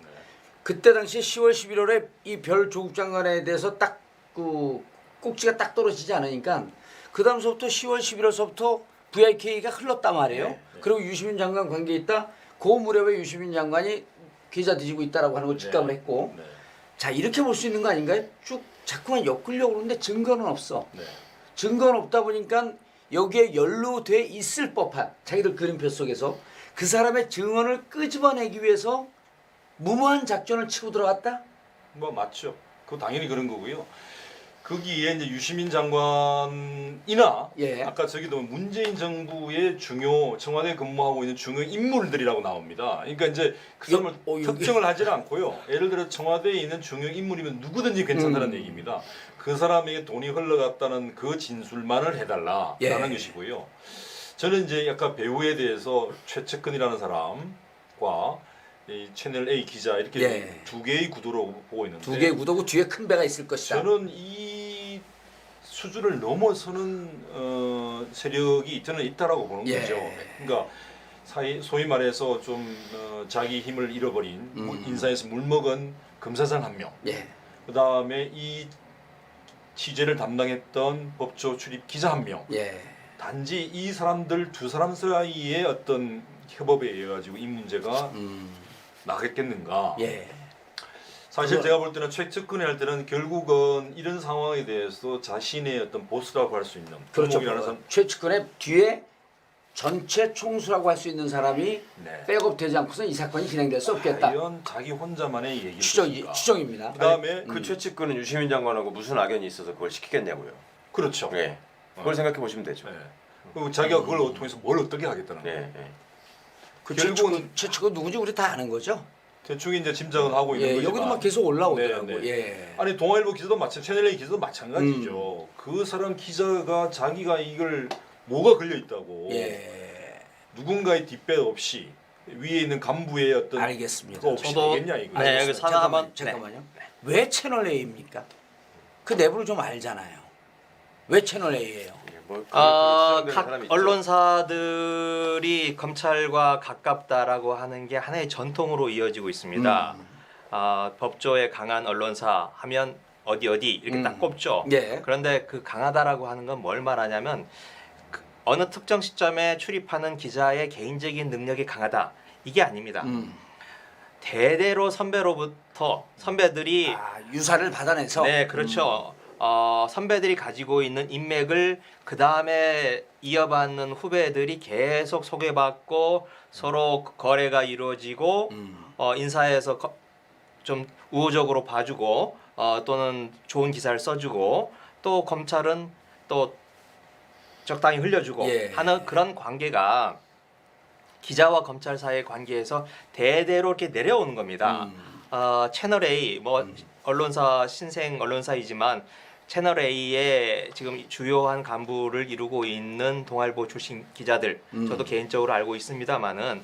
그때 당시 10월 11월에 이 별 조국 장관에 대해서 딱 그 꼭지가 딱 떨어지지 않으니까 그 다음서부터 10월 11월서부터 VIK가 흘렀단 말이에요. 네. 그리고 유시민 장관 관계 있다. 그 무렵에 유시민 장관이 기자 뒤지고 있다라고 하는 걸 직감을 했고 네. 자 이렇게 볼 수 있는 거 아닌가요? 쭉 자꾸만 엮으려고 그러는데 증거는 없어. 네. 증거는 없다 보니까 여기에 연루돼 있을 법한 자기들 그림표 속에서 그 사람의 증언을 끄집어내기 위해서 무모한 작전을 치고 들어갔다? 뭐 맞죠. 그거 당연히 그런 거고요. 거기에 이제 유시민 장관이나 예. 아까 저기도 문재인 정부의 중요 청와대 근무하고 있는 중요 인물들이라고 나옵니다. 그러니까 이제 그 사람을 여기. 특정을 하지 않고요. 예를 들어 청와대에 있는 중요 인물이면 누구든지 괜찮다는 얘기입니다. 그 사람에게 돈이 흘러갔다는 그 진술만을 해달라라는 예. 것이고요. 저는 이제 아까 배우에 대해서 최측근이라는 사람과 이 채널 A 기자 이렇게 예. 두 개의 구도로 보고 있는데 두 개의 구도고 뒤에 큰 배가 있을 것이다. 저는 이 수준을 넘어서는 세력이 저는 있다라고 보는 예. 거죠. 그러니까 소위 말해서 좀 자기 힘을 잃어버린 인사에서 물먹은 검사장 한 명, 예. 그 다음에 이 취재를 담당했던 법조 출입 기자 한 명. 예. 단지 이 사람들 두 사람 사이의 어떤 협업에 의해 가지고 이 문제가 나겠겠는가? 예. 사실 그건- 제가 볼 때는 최측근이 할 때는 결국은 이런 상황에 대해서 자신의 어떤 보스라고 할 수 있는 그렇죠. 두목이라는 사람, 최측근의 뒤에 전체 총수라고 할 수 있는 사람이 네. 백업되지 않고서 이 사건이 진행될 수 없겠다. 과연 자기 혼자만의 얘기일 추정, 것인가. 추정입니다. 그다음에 그 최측근은 유시민 장관하고 무슨 악연이 있어서 그걸 시키겠냐고요. 그렇죠. 네. 그걸 생각해 보시면 되죠. 네. 그리고 자기가 그걸 통해서 뭘 어떻게 하겠다는 네. 거예요. 네. 그 결국은- 최측근 누군지 우리 다 아는 거죠. 대충 이제 짐작은 하고 있는 예, 거지만 여기도 막 계속 올라오더라고. 네, 네. 예. 아니 동아일보 기자도 채널A 기자도 마찬가지죠. 그 사람 기자가 자기가 이걸 뭐가 걸려 있다고 예. 누군가의 뒷배 없이 위에 있는 간부의 어떤 알겠습니다. 그거 없이 저도- 되겠냐 이거. 네, 여기 하나 한번- 잠깐만요. 왜 채널 A입니까? 그 내부를 좀 알잖아요. 왜 채널 A예요? 뭐 각 사람이 있죠. 언론사들이 검찰과 가깝다라고 하는 게 하나의 전통으로 이어지고 있습니다. 법조에 강한 언론사 하면 어디 이렇게 딱 꼽죠. 예. 그런데 그 강하다라고 하는 건 뭘 말하냐면 어느 특정 시점에 출입하는 기자의 개인적인 능력이 강하다 이게 아닙니다. 대대로 선배들이 유사를 받아내서 네, 그렇죠. 선배들이 가지고 있는 인맥을 그 다음에 이어받는 후배들이 계속 소개받고 서로 거래가 이루어지고 인사에서 좀 우호적으로 봐주고 또는 좋은 기사를 써주고 또 검찰은 또 적당히 흘려주고 예. 하는 그런 관계가 기자와 검찰 사이의 관계에서 대대로 이렇게 내려오는 겁니다. 채널 A 뭐 언론사 신생 언론사이지만 채널 A의 지금 주요한 간부를 이루고 있는 동아일보 출신 기자들 저도 개인적으로 알고 있습니다만은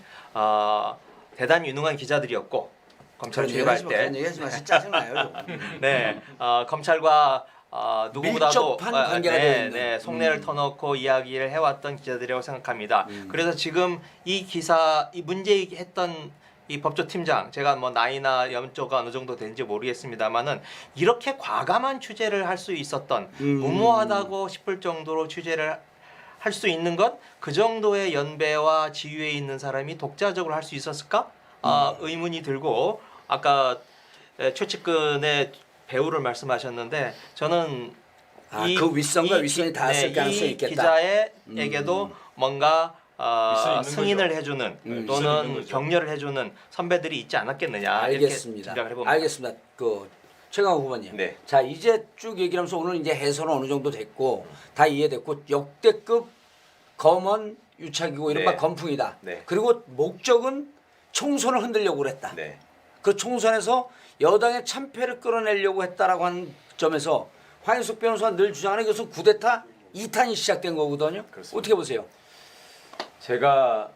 대단히 유능한 기자들이었고 검찰 출입할 때 그런 얘기하지 마세요. 짜증나요. 네, 검찰과 누구보다도 밀접한 관계가 되어 있는. 네, 속내를 터놓고 이야기를 해왔던 기자들이라고 생각합니다. 그래서 지금 이 기사, 이 문제했던 이 법조팀장, 제가 뭐 나이나 연조가 어느 정도 되는지 모르겠습니다만은 이렇게 과감한 취재를 할 수 있었던 무모하다고 싶을 정도로 취재를 할 수 있는 것, 그 정도의 연배와 지위에 있는 사람이 독자적으로 할 수 있었을까? 의문이 들고 아까 최측근의 배우를 말씀하셨는데 저는 그 윗선과 윗선이 닿았을 가능성이 이 있겠다. 기자에게도 뭔가 있는 승인을 거죠. 해주는 네, 있는 또는 거죠. 격려를 해주는 선배들이 있지 않았겠느냐 알겠습니다. 이렇게 짐작을 해봅니다. 알겠습니다. 그 최강욱 후보님. 네. 자 이제 쭉 얘기하면서 오늘 이제 해설은 어느 정도 됐고 다 이해됐고 역대급 검언 유착이고 이른바 네. 검풍이다. 네. 그리고 목적은 총선을 흔들려고 그랬다. 네. 그 총선에서 여당의 참패를 끌어내려고 했다라고 하는 점에서 황인숙 변호사가 늘 주장하는 것은 쿠데타 2탄이 시작된 거거든요. 그렇습니다. 어떻게 보세요? 제가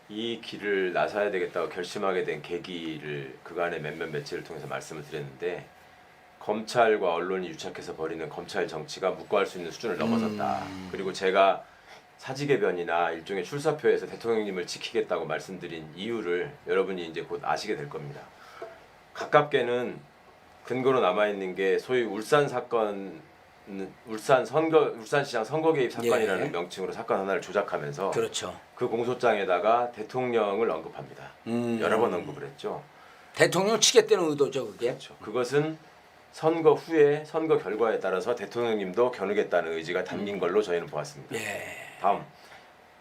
이 길을 나서야 되겠다고 결심하게 된 계기를 그간의 몇몇 매체를 통해서 말씀을 드렸는데 검찰과 언론이 유착해서 벌이는 검찰 정치가 묵과할 수 있는 수준을 넘어섰다. 그리고 제가 사직의변이나 일종의 출사표에서 대통령님을 지키겠다고 말씀드린 이유를 여러분이 이제 곧 아시게 될 겁니다. 가깝게는 근거로 남아 있는 게 소위 울산 사건, 울산시장 선거 개입 사건이라는 예. 명칭으로 사건 하나를 조작하면서 그렇죠. 그 공소장에다가 대통령을 언급합니다. 여러 번 언급을 했죠. 대통령 치겠다는 의도죠, 그게. 그렇죠. 그것은 선거 후에 선거 결과에 따라서 대통령님도 겨누겠다는 의지가 담긴 걸로 저희는 보았습니다. 예. 다음,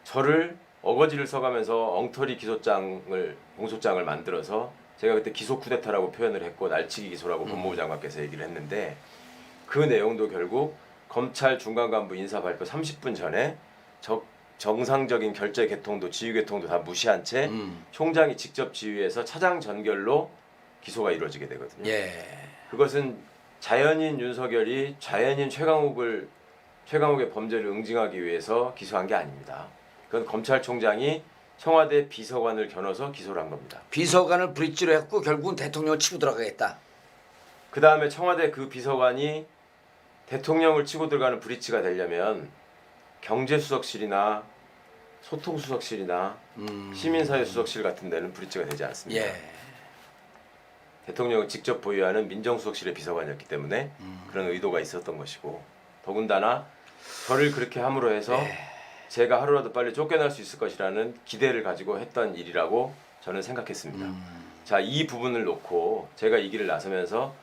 저를 어거지를 써가면서 엉터리 공소장을 만들어서 제가 그때 기소 쿠데타라고 표현을 했고 날치기 기소라고 법무부 장관께서 얘기를 했는데 그 내용도 결국 검찰 중간 간부 인사 발표 30분 전에 정상적인 결재 개통도 지휘 개통도 다 무시한 채 총장이 직접 지휘해서 차장 전결로 기소가 이루어지게 되거든요. 예. 그것은 자연인 윤석열이 자연인 최강욱의 범죄를 응징하기 위해서 기소한 게 아닙니다. 그건 검찰총장이 청와대 비서관을 겨눠서 기소를 한 겁니다. 비서관을 브릿지로 했고 결국은 대통령을 치고 들어가겠다. 그 다음에 청와대 그 비서관이 대통령을 치고 들어가는 브릿지가 되려면 경제수석실이나 소통수석실이나 시민사회수석실 같은 데는 브릿지가 되지 않습니다. 예. 대통령을 직접 보유하는 민정수석실의 비서관이었기 때문에 그런 의도가 있었던 것이고 더군다나 저를 그렇게 함으로 해서 제가 하루라도 빨리 쫓겨날 수 있을 것이라는 기대를 가지고 했던 일이라고 저는 생각했습니다. 자, 이 부분을 놓고 제가 이 길을 나서면서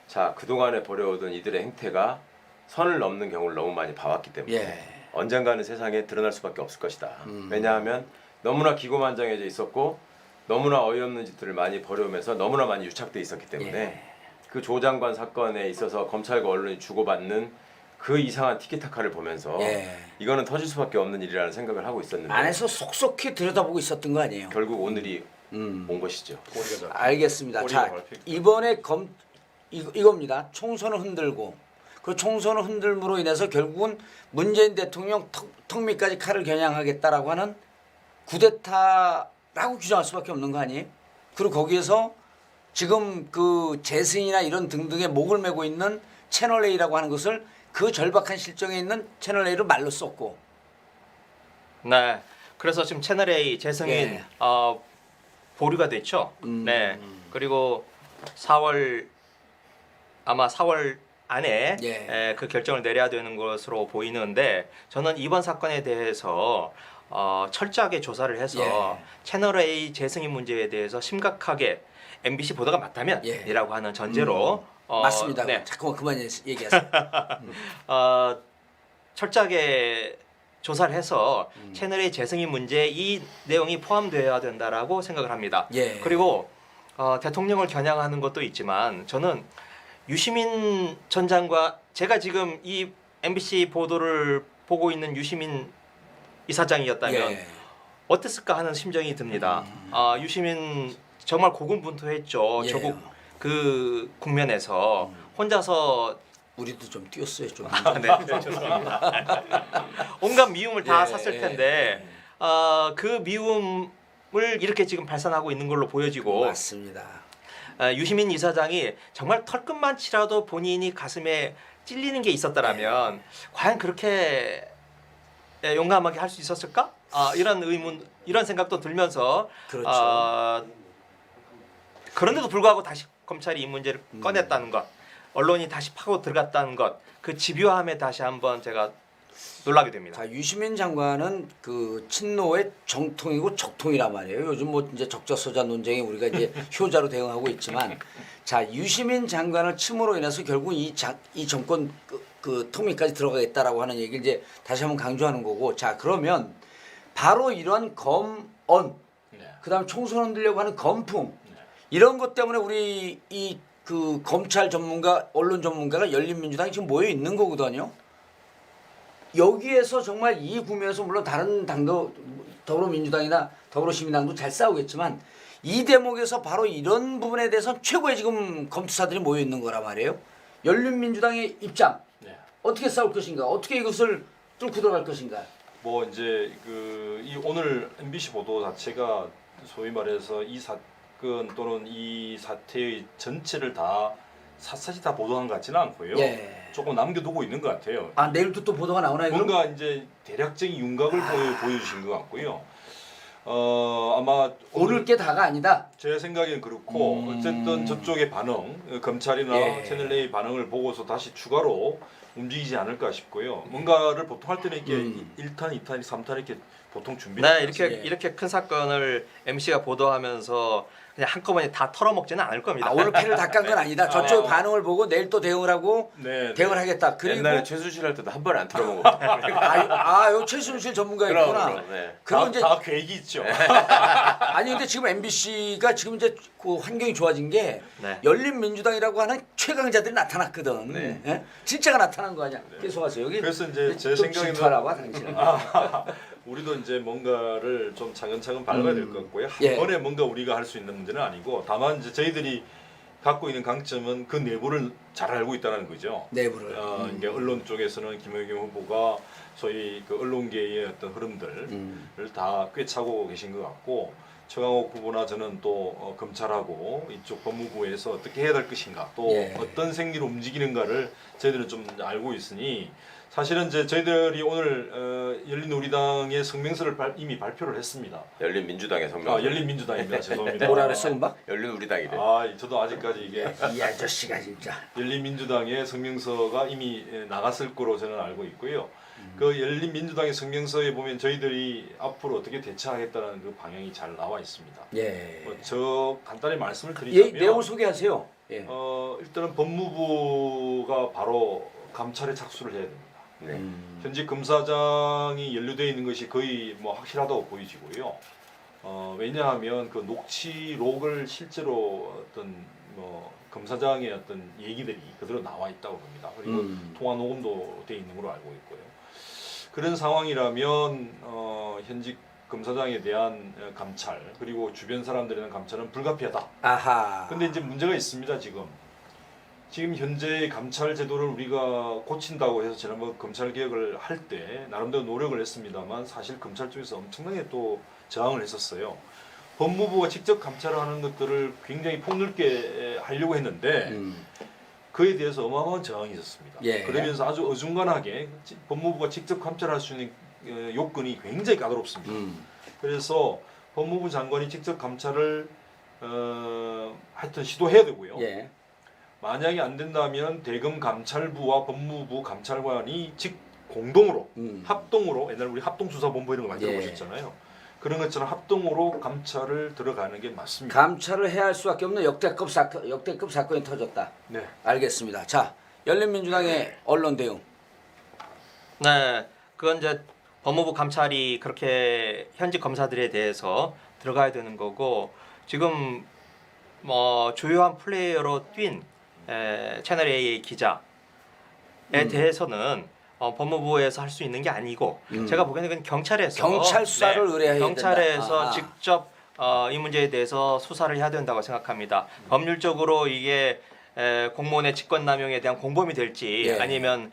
자, 그동안에 벌여오던 이들의 행태가 선을 넘는 경우를 너무 많이 봐왔기 때문에 예. 언젠가는 세상에 드러날 수밖에 없을 것이다. 왜냐하면 너무나 기고만장해져 있었고 너무나 어이없는 짓들을 많이 벌여오면서 너무나 많이 유착돼 있었기 때문에 예. 그 조 장관 사건에 있어서 검찰과 언론이 주고받는 그 이상한 티키타카를 보면서 예. 이거는 터질 수밖에 없는 일이라는 생각을 하고 있었는데 안에서 속속히 들여다보고 있었던 거 아니에요? 결국 오늘이 온 것이죠. 알겠습니다. 꼬리가 자, 밟혔다. 이번에 이겁니다. 총선을 흔들고 그 총선을 흔들므로 인해서 결국은 문재인 대통령 턱 밑까지 칼을 겨냥하겠다라고 하는 쿠데타라고 규정할 수밖에 없는 거 아니에요? 그리고 거기에서 지금 그 재승이나 이런 등등의 목을 메고 있는 채널 A라고 하는 것을 그 절박한 실정에 있는 채널 A로 말로 썼고. 네. 그래서 지금 채널 A 재승인 예. 보류가 됐죠. 네. 그리고 4월 아마 4월 안에 예. 그 결정을 내려야 되는 것으로 보이는데 저는 이번 사건에 대해서 철저하게 조사를 해서 예. 채널 A 재승인 문제에 대해서 심각하게 MBC 보도가 맞다면 예. 이라고 하는 전제로 맞습니다. 네. 잠깐만 그만 얘기하세요. 철저하게 조사를 해서 채널 A 재승인 문제 이 내용이 포함되어야 된다라고 생각을 합니다. 예. 그리고 대통령을 겨냥하는 것도 있지만 저는 유시민 전 장관 제가 지금 이 MBC 보도를 보고 있는 유시민 이사장이었다면 예. 어땠을까 하는 심정이 듭니다. 유시민 정말 고군분투했죠. 예. 조국 그 국면에서 혼자서 우리도 좀 뛰었어요 좀. 네, 죄송합니다. 온갖 미움을 다 예, 샀을 텐데 그 미움을 이렇게 지금 발산하고 있는 걸로 보여지고 맞습니다. 유시민 이사장이 정말 털끝만치라도 본인이 가슴에 찔리는 게 있었더라면 과연 그렇게 용감하게 할 수 있었을까? 이런 의문, 이런 생각도 들면서 그렇죠. 그런데도 불구하고 다시 검찰이 이 문제를 꺼냈다는 것, 언론이 다시 파고 들어갔다는 것, 그 집요함에 다시 한번 제가 놀라게 됩니다. 자, 유시민 장관은 그 친노의 정통이고 적통이란 말이에요. 요즘 뭐 이제 적자소자 논쟁에 우리가 이제 효자로 대응하고 있지만, 자, 유시민 장관을 침으로 인해서 결국 이 정권 그 턱밑까지 들어가겠다라고 하는 얘기를 이제 다시 한번 강조하는 거고, 자, 그러면 바로 이런 검언, 그다음 총선 흔들려고 하는 검풍 이런 것 때문에 우리 이 그 검찰 전문가, 언론 전문가가 열린민주당이 지금 모여 있는 거거든요. 여기에서 정말 이 국면에서 물론 다른 당도 더불어민주당이나 더불어시민당도 잘 싸우겠지만 이 대목에서 바로 이런 부분에 대해서 최고의 지금 검투사들이 모여 있는 거란 말이에요. 열린민주당의 입장 어떻게 싸울 것인가, 어떻게 이것을 뚫고 들어갈 것인가. 뭐 이제 이 오늘 MBC 보도 자체가 소위 말해서 이 사건 또는 이 사태의 전체를 다 샅샅이 다 보도한 것 같지는 않고요. 예. 조금 남겨두고 있는 것 같아요. 내일도 또 보도가 나오나요? 그럼? 뭔가 이제 대략적인 윤곽을 보여주신 것 같고요. 아마 오늘 게 다가 아니다. 제 생각엔 그렇고 어쨌든 저쪽의 반응, 검찰이나 예. 채널 A 반응을 보고서 다시 추가로 움직이지 않을까 싶고요. 뭔가를 보통 할 때는 이렇게 1탄, 2탄, 3탄 이렇게 보통 준비를 네, 하죠. 이렇게 큰 사건을 MC가 보도하면서 그냥 한꺼번에 다 털어먹지는 않을 겁니다. 오늘 패를 다 깐 건 아니다. 저쪽 반응을 보고 내일 또 대응을 하고 네, 대응을 하겠다. 그리고 옛날에 최순실 할 때도 한 번 안 틀어먹었거든요. 여기 최순실 전문가였구나. 그럼, 네. 그리고 다, 이제 다 계획이 있죠. 아니 근데 지금 MBC가 지금 이제 그 환경이 좋아진 게 네. 열린민주당이라고 하는 최강자들이 나타났거든. 네. 예? 진짜가 나타난 거 아니야. 계속하세요. 여기 그래서 이제 제 좀 생각에는 질투하라고 당신은. 우리도 이제 뭔가를 좀 차근차근 밟아야 될 것 같고요. 한 예. 번에 뭔가 우리가 할 수 있는 문제는 아니고 다만 이제 저희들이 갖고 있는 강점은 그 내부를 잘 알고 있다는 거죠. 내부를. 이게 언론 쪽에서는 김의겸 후보가 소위 그 언론계의 어떤 흐름들을 다 꿰차고 계신 것 같고 최강욱 후보나 저는 또 검찰하고 이쪽 법무부에서 어떻게 해야 될 것인가 또 예. 어떤 생리로 움직이는가를 저희들은 좀 알고 있으니 사실은 이제 저희들이 오늘 열린우리당의 성명서를 이미 발표를 했습니다. 열린민주당의 성명. 열린민주당입니다. 죄송합니다. 뭐라 그랬어, 금방? 열린우리당이래. 저도 아직까지 이게 이 아저씨가 진짜. 열린민주당의 성명서가 이미 나갔을 거로 저는 알고 있고요. 그 열린민주당의 성명서에 보면 저희들이 앞으로 어떻게 대처하겠다는 그 방향이 잘 나와 있습니다. 예. 저 간단히 말씀을 예, 드리자면 내용 소개하세요. 예. 일단은 법무부가 바로 감찰에 착수를 해야 됩니다. 네. 현직 검사장이 연루되어 있는 것이 거의 뭐 확실하다고 보이지고요. 왜냐하면 그 녹취록을 실제로 어떤 뭐 검사장의 어떤 얘기들이 그대로 나와 있다고 봅니다. 그리고 통화 녹음도 돼 있는 걸로 알고 있고요. 그런 상황이라면 현직 검사장에 대한 감찰 그리고 주변 사람들에 대한 감찰은 불가피하다. 아하. 근데 이제 문제가 있습니다. 지금 현재 감찰 제도를 우리가 고친다고 해서 지난번 검찰 개혁을 할 때 나름대로 노력을 했습니다만 사실 검찰 쪽에서 엄청나게 또 저항을 했었어요. 법무부가 직접 감찰을 하는 것들을 굉장히 폭넓게 하려고 했는데 그에 대해서 어마어마한 저항이 있었습니다. 예. 그러면서 아주 어중간하게 법무부가 직접 감찰할 수 있는 요건이 굉장히 까다롭습니다. 그래서 법무부 장관이 직접 감찰을 하여튼 시도해야 되고요. 예. 만약에 안 된다면 대검 감찰부와 법무부 감찰관이 공동으로 합동으로 옛날 우리 합동수사본부 이런 거 많이 예. 들어보셨잖아요. 그런 것처럼 합동으로 감찰을 들어가는 게 맞습니다. 감찰을 해야 할 수밖에 없는 역대급 사건이 터졌다. 네. 알겠습니다. 자, 열린민주당의 언론 대응. 네, 그건 이제 법무부 감찰이 그렇게 현직 검사들에 대해서 들어가야 되는 거고 지금 뭐 주요한 플레이어로 뛴 채널 A 기자에 대해서는 법무부에서 할 수 있는 게 아니고 제가 보기에는 그건 경찰에서 경찰 수사를 의뢰해야 된다. 경찰에서 아하. 직접 이 문제에 대해서 수사를 해야 된다고 생각합니다. 법률적으로 이게 공무원의 직권남용에 대한 공범이 될지 예. 아니면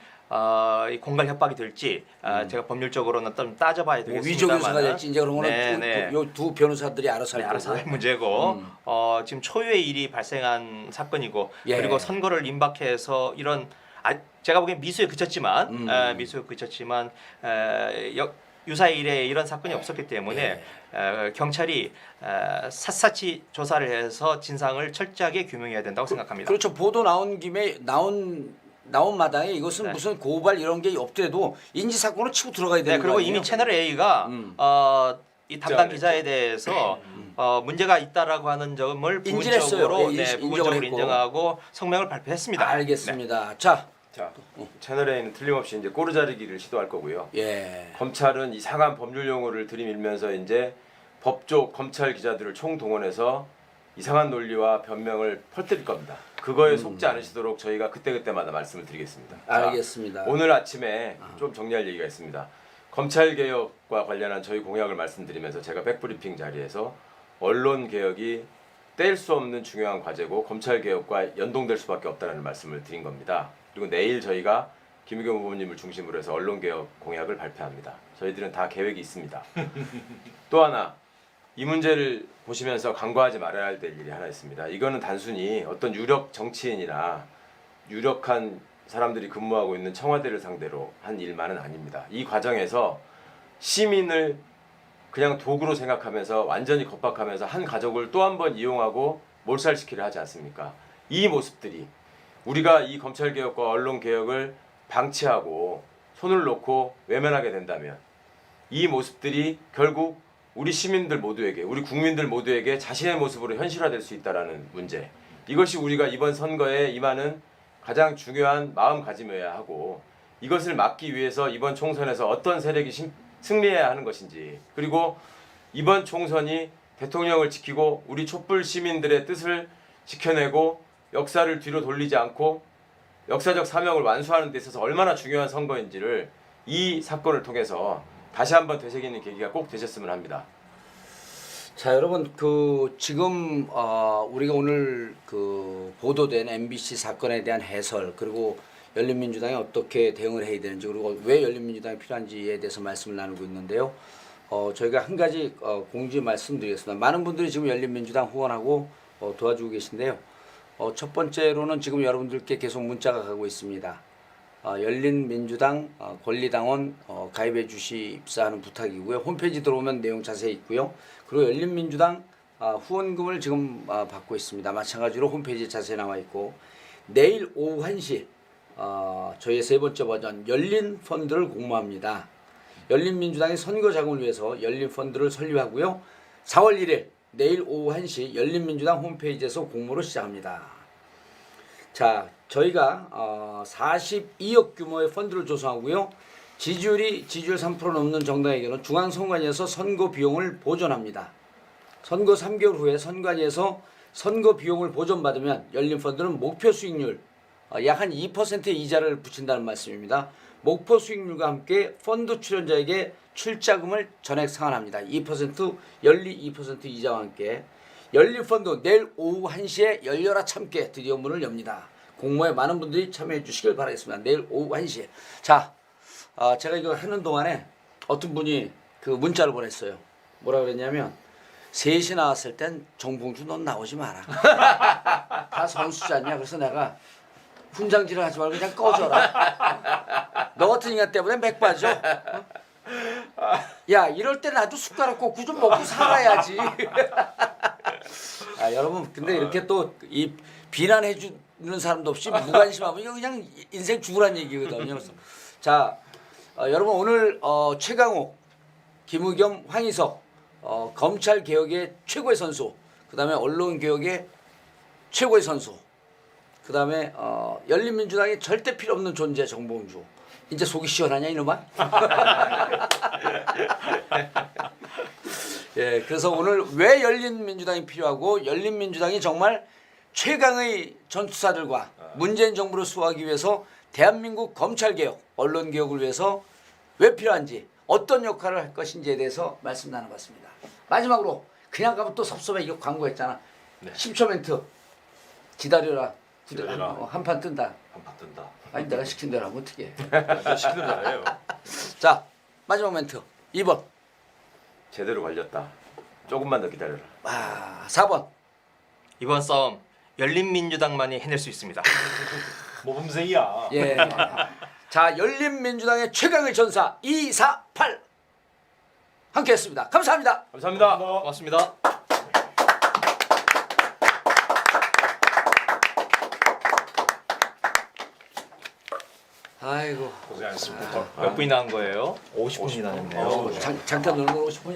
이 공갈 협박이 될지 제가 법률적으로는 좀 따져봐야 뭐 위조 되겠습니다만 교사가 될지 이제 그런 거는 두 변호사들이 알아서 할 알아서 거고. 할 문제고 지금 초유의 일이 발생한 사건이고 예. 그리고 선거를 임박해서 이런 제가 보기엔 미수에 그쳤지만 유사의 일에 이런 사건이 없었기 때문에 경찰이 샅샅이 조사를 해서 진상을 철저하게 규명해야 된다고 생각합니다. 그렇죠. 보도 나온 김에 나온 마당에 이것은 네. 무슨 고발 이런 게 없더라도 인지 사건으로 치고 들어가야 되는 네, 그리고 거 아니에요? 이미 채널 A가 이 담당 기자에 대해서 문제가 있다라고 하는 점을 인지를 했어요. 부분적으로 예, 인정을 부분적으로 했고. 인정하고 성명을 발표했습니다. 알겠습니다. 자, 채널 A는 틀림없이 이제 꼬르자리기를 시도할 거고요. 예. 검찰은 이상한 법률 용어를 들이밀면서 이제 법조 검찰 기자들을 총동원해서 이상한 논리와 변명을 퍼뜨릴 겁니다. 그거에 속지 않으시도록 저희가 그때그때마다 말씀을 드리겠습니다. 알겠습니다. 자, 오늘 아침에 좀 정리할 얘기가 있습니다. 검찰개혁과 관련한 저희 공약을 말씀드리면서 제가 백브리핑 자리에서 언론개혁이 뗄 수 없는 중요한 과제고 검찰개혁과 연동될 수밖에 없다는 말씀을 드린 겁니다. 그리고 내일 저희가 김의겸 후보님을 중심으로 해서 언론개혁 공약을 발표합니다. 저희들은 다 계획이 있습니다. 또 하나 이 문제를 보시면서 간과하지 말아야 될 일이 하나 있습니다. 이거는 단순히 어떤 유력 정치인이나 유력한 사람들이 근무하고 있는 청와대를 상대로 한 일만은 아닙니다. 이 과정에서 시민을 그냥 도구로 생각하면서 완전히 겁박하면서 한 가족을 또 한 번 이용하고 몰살시키려 하지 않습니까? 이 모습들이 우리가 이 검찰개혁과 언론개혁을 방치하고 손을 놓고 외면하게 된다면 이 모습들이 결국 우리 시민들 모두에게 우리 국민들 모두에게 자신의 모습으로 현실화될 수 있다는 문제 이것이 우리가 이번 선거에 임하는 가장 중요한 마음가짐이어야 하고 이것을 막기 위해서 이번 총선에서 어떤 세력이 승리해야 하는 것인지 그리고 이번 총선이 대통령을 지키고 우리 촛불 시민들의 뜻을 지켜내고 역사를 뒤로 돌리지 않고 역사적 사명을 완수하는 데 있어서 얼마나 중요한 선거인지를 이 사건을 통해서 다시 한번 되새기는 계기가 꼭 되셨으면 합니다. 자, 여러분 지금 우리가 오늘 보도된 MBC 사건에 대한 해설 그리고 열린민주당이 어떻게 대응을 해야 되는지 그리고 왜 열린민주당이 필요한지에 대해서 말씀을 나누고 있는데요. 저희가 한 가지 공지 말씀드리겠습니다. 많은 분들이 지금 열린민주당 후원하고 도와주고 계신데요. 첫 번째로는 지금 여러분들께 계속 문자가 가고 있습니다. 열린민주당 권리당원 가입해 주십사하는 부탁이고요. 홈페이지 들어오면 내용 자세히 있고요. 그리고 열린민주당 후원금을 지금 받고 있습니다. 마찬가지로 홈페이지에 자세히 나와 있고 내일 오후 1시 저희의 세 번째 버전 열린 펀드를 공모합니다. 열린민주당의 선거 자금을 위해서 열린 펀드를 설립하고요. 4월 1일 내일 오후 1시 열린민주당 홈페이지에서 공모를 시작합니다. 자, 저희가 42억 규모의 펀드를 조성하고요. 지지율 3% 넘는 정당에게는 중앙선관위에서 선거 비용을 보존합니다. 선거 3개월 후에 선관위에서 선거 비용을 보존받으면 열린 펀드는 목표 수익률 약 한 2%의 이자를 붙인다는 말씀입니다. 목표 수익률과 함께 펀드 출연자에게 출자금을 전액 상환합니다. 2% 연리 2% 이자와 함께 열린 펀드 내일 오후 1시에 열려라 참깨 드디어 문을 엽니다. 공모에 많은 분들이 참여해 주시길 바라겠습니다. 내일 오후 1시에. 자, 제가 이거 하는 동안에 어떤 분이 그 문자를 보냈어요. 뭐라 그랬냐면 3시 나왔을 땐 정봉주 넌 나오지 마라. 다 선수지 않냐. 그래서 내가 훈장질을 하지 말고 그냥 꺼져라. 너 같은 인간 때문에 맥 빠져. 야, 이럴 때 나도 숟가락 꽂고 좀 먹고 살아야지. 여러분, 근데 이렇게 또 이 비난해 주는 사람도 없이 무관심하면 이거 그냥 인생 죽으란 얘기거든요. 그래서 자, 여러분 오늘 최강욱, 김의겸, 황희석 검찰 개혁의 최고의 선수, 그다음에 언론 개혁의 최고의 선수, 그다음에 열린민주당이 절대 필요 없는 존재 정봉주. 이제 속이 시원하냐 이놈아? 예, 그래서 오늘 왜 열린민주당이 필요하고 열린민주당이 정말 최강의 전투사들과 문재인 정부를 수호하기 위해서 대한민국 검찰개혁, 언론개혁을 위해서 왜 필요한지 어떤 역할을 할 것인지에 대해서 말씀 나눠봤습니다. 마지막으로 그냥 가면 또 섭섭해. 이거 광고했잖아. 네. 10초 멘트 기다려라. 기다려라. 한판 뜬다. 한판 뜬다. 아니 내가 시킨 대로 하면 어떻게 해. 시키는 잘해요. 자, 마지막 멘트 2번. 제대로 걸렸다. 조금만 더 기다려라. 4번. 이번 싸움 열린민주당만이 해낼 수 있습니다. 모범생이야. 예. 자, 열린민주당의 최강의 전사 248 함께했습니다. 감사합니다. 감사합니다. 고맙습니다. 아이고. 고생하셨습니다. 몇 분이나 한 거예요? 50분이나 했네요. 잠깐 놀고 싶으냐?